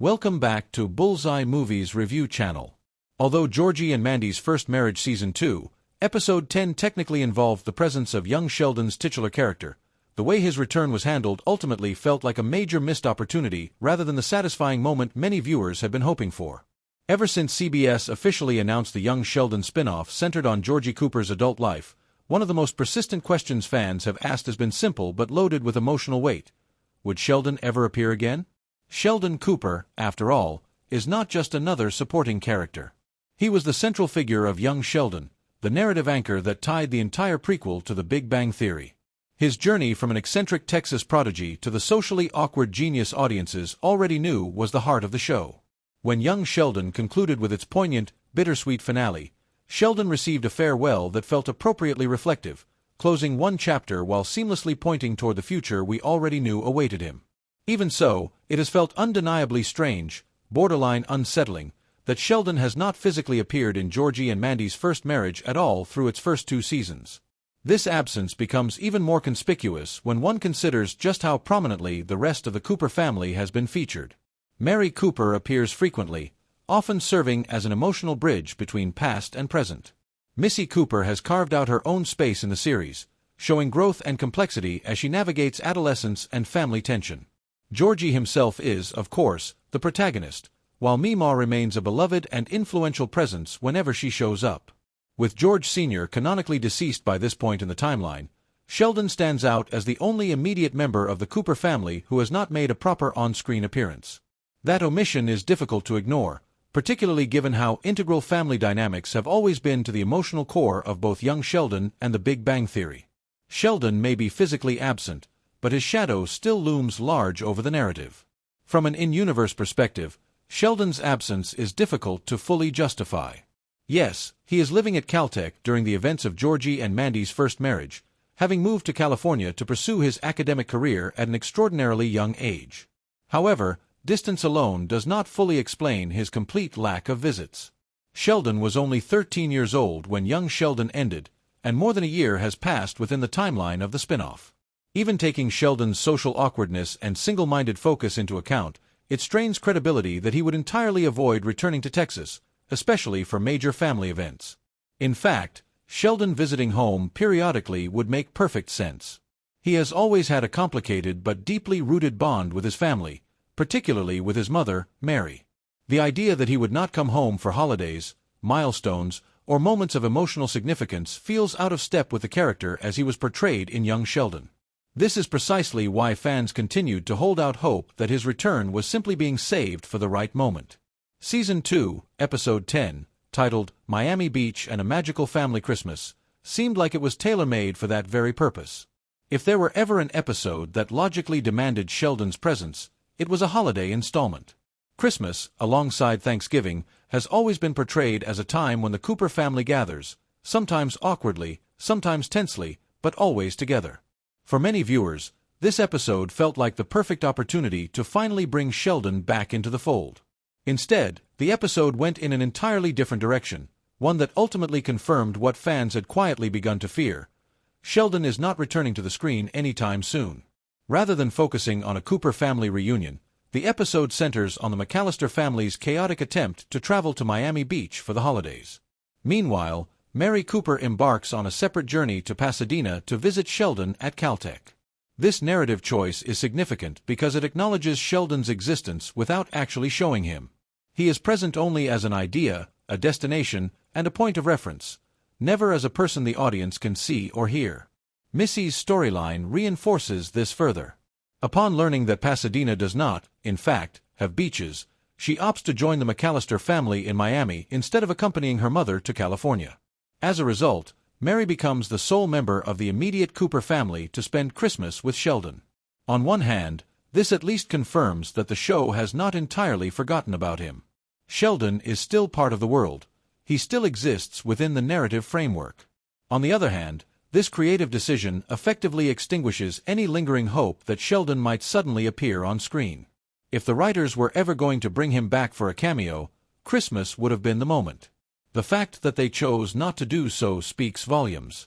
Welcome back to Bullseye Movies Review Channel. Although Georgie and Mandy's First Marriage Season 2, Episode 10 technically involved the presence of young Sheldon's titular character, the way his return was handled ultimately felt like a major missed opportunity rather than the satisfying moment many viewers had been hoping for. Ever since CBS officially announced the young Sheldon spin-off centered on Georgie Cooper's adult life, one of the most persistent questions fans have asked has been simple but loaded with emotional weight. Would Sheldon ever appear again? Sheldon Cooper, after all, is not just another supporting character. He was the central figure of young Sheldon, the narrative anchor that tied the entire prequel to The Big Bang Theory. His journey from an eccentric Texas prodigy to the socially awkward genius audiences already knew was the heart of the show. When young Sheldon concluded with its poignant, bittersweet finale, Sheldon received a farewell that felt appropriately reflective, closing one chapter while seamlessly pointing toward the future we already knew awaited him. Even so, it has felt undeniably strange, borderline unsettling, that Sheldon has not physically appeared in Georgie and Mandy's first marriage at all through its first 2 seasons. This absence becomes even more conspicuous when one considers just how prominently the rest of the Cooper family has been featured. Mary Cooper appears frequently, often serving as an emotional bridge between past and present. Missy Cooper has carved out her own space in the series, showing growth and complexity as she navigates adolescence and family tension. Georgie himself is, of course, the protagonist, while Meemaw remains a beloved and influential presence whenever she shows up. With George Sr. canonically deceased by this point in the timeline, Sheldon stands out as the only immediate member of the Cooper family who has not made a proper on-screen appearance. That omission is difficult to ignore, particularly given how integral family dynamics have always been to the emotional core of both young Sheldon and The Big Bang Theory. Sheldon may be physically absent, but his shadow still looms large over the narrative. From an in-universe perspective, Sheldon's absence is difficult to fully justify. Yes, he is living at Caltech during the events of Georgie and Mandy's first marriage, having moved to California to pursue his academic career at an extraordinarily young age. However, distance alone does not fully explain his complete lack of visits. Sheldon was only 13 years old when young Sheldon ended, and more than a year has passed within the timeline of the spin-off. Even taking Sheldon's social awkwardness and single-minded focus into account, it strains credibility that he would entirely avoid returning to Texas, especially for major family events. In fact, Sheldon visiting home periodically would make perfect sense. He has always had a complicated but deeply rooted bond with his family, particularly with his mother, Mary. The idea that he would not come home for holidays, milestones, or moments of emotional significance feels out of step with the character as he was portrayed in young Sheldon. This is precisely why fans continued to hold out hope that his return was simply being saved for the right moment. Season 2, Episode 10, titled Miami Beach and a Magical Family Christmas, seemed like it was tailor-made for that very purpose. If there were ever an episode that logically demanded Sheldon's presence, it was a holiday installment. Christmas, alongside Thanksgiving, has always been portrayed as a time when the Cooper family gathers, sometimes awkwardly, sometimes tensely, but always together. For many viewers, this episode felt like the perfect opportunity to finally bring Sheldon back into the fold. Instead, the episode went in an entirely different direction, one that ultimately confirmed what fans had quietly begun to fear. Sheldon is not returning to the screen anytime soon. Rather than focusing on a Cooper family reunion, the episode centers on the McAllister family's chaotic attempt to travel to Miami Beach for the holidays. Meanwhile, Mary Cooper embarks on a separate journey to Pasadena to visit Sheldon at Caltech. This narrative choice is significant because it acknowledges Sheldon's existence without actually showing him. He is present only as an idea, a destination, and a point of reference, never as a person the audience can see or hear. Missy's storyline reinforces this further. Upon learning that Pasadena does not, in fact, have beaches, she opts to join the McAllister family in Miami instead of accompanying her mother to California. As a result, Mary becomes the sole member of the immediate Cooper family to spend Christmas with Sheldon. On one hand, this at least confirms that the show has not entirely forgotten about him. Sheldon is still part of the world. He still exists within the narrative framework. On the other hand, this creative decision effectively extinguishes any lingering hope that Sheldon might suddenly appear on screen. If the writers were ever going to bring him back for a cameo, Christmas would have been the moment. The fact that they chose not to do so speaks volumes.